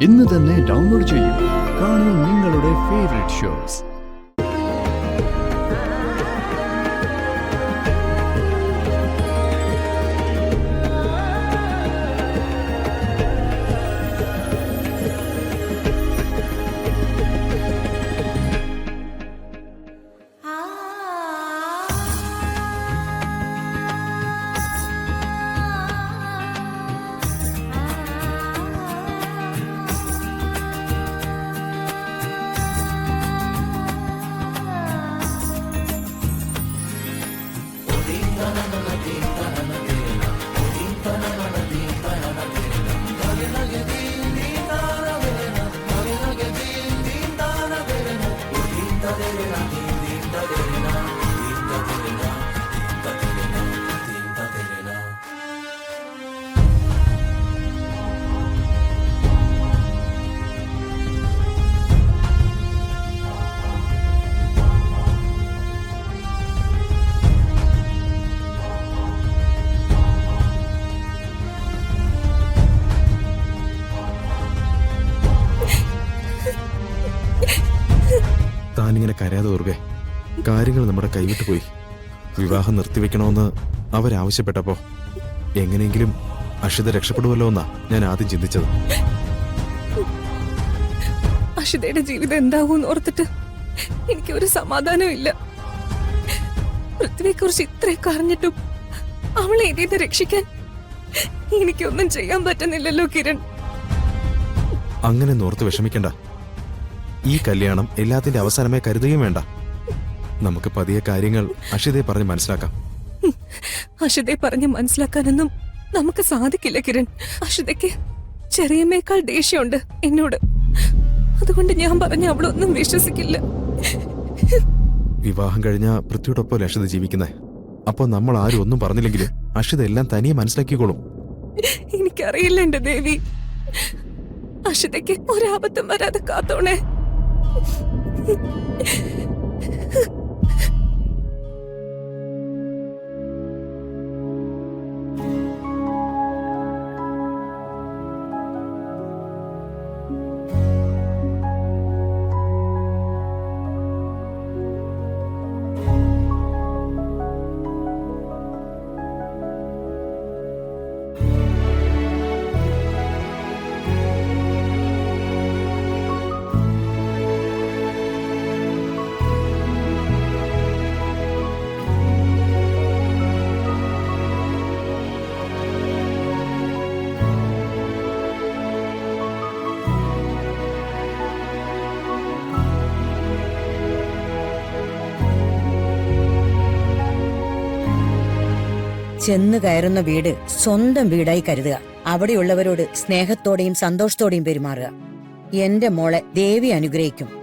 ഇന്ന് തന്നെ ഡൗൺലോഡ് ചെയ്യൂ. കാണൂ നിങ്ങളുടെ ഫേവറേറ്റ് ഷോസ്. താനിങ്ങനെ കരയാതെ ഓർവേ, കാര്യങ്ങൾ നമ്മുടെ കൈവിട്ട് പോയി. വിവാഹം നിർത്തിവെക്കണമെന്ന് അവരാവശ്യപ്പെട്ടപ്പോ എങ്ങനെയെങ്കിലും അഷിത രക്ഷപ്പെടുമല്ലോ എന്നാ ഞാൻ ആദ്യം ചിന്തിച്ചത്. അഷിതയുടെ ജീവിതം എന്താവൂന്ന് ഓർത്തിട്ട് എനിക്കൊരു സമാധാനവും ഇല്ല. പൃഥ്വിയെ കുറിച്ച് ഇത്രയൊക്കെ അറിഞ്ഞിട്ടും അവളെ ഇതിന്ന് രക്ഷിക്കാൻ എനിക്കൊന്നും ചെയ്യാൻ പറ്റുന്നില്ലല്ലോ കിരൺ. അങ്ങനെ നോർത്ത് വിഷമിക്കണ്ട. ഈ കല്യാണം എല്ലാത്തിന്റെ അവസാനമായി കരുതുകയും വേണ്ട. നമുക്ക് പതിയെ കാര്യങ്ങൾ അഷിതയെ പറഞ്ഞ് മനസ്സിലാക്കാം. അഷിതയെ പറഞ്ഞ് മനസ്സിലാക്കാനൊന്നും നമുക്ക് സാധിക്കില്ല കിരൺ. അഷിതയ്ക്ക് ചെറിയമ്മേക്കാൾ ദേഷ്യമുണ്ട് എന്നോട്. അതുകൊണ്ട് ഞാൻ പറഞ്ഞ അവളൊന്നും വിശ്വസിക്കില്ല. വിവാഹം കഴിഞ്ഞ പൃഥ്വിയോടൊപ്പം അഷിത ജീവിക്കുന്നേ. അപ്പൊ നമ്മൾ ആരും ഒന്നും പറഞ്ഞില്ലെങ്കിലും അഷിത എല്ലാം തനിയെ മനസ്സിലാക്കിക്കോളും. എനിക്കറിയില്ല എന്റെ ദേവി. അഷിതയ്ക്ക് ഒരാപത്തും വരാതെ കാത്തോണേ. ചെന്നു കയറുന്ന വീട് സ്വന്തം വീടായി കരുതുക. അവിടെയുള്ളവരോട് സ്നേഹത്തോടെയും സന്തോഷത്തോടെയും പെരുമാറുക. എന്റെ മോളെ ദേവി അനുഗ്രഹിക്കും.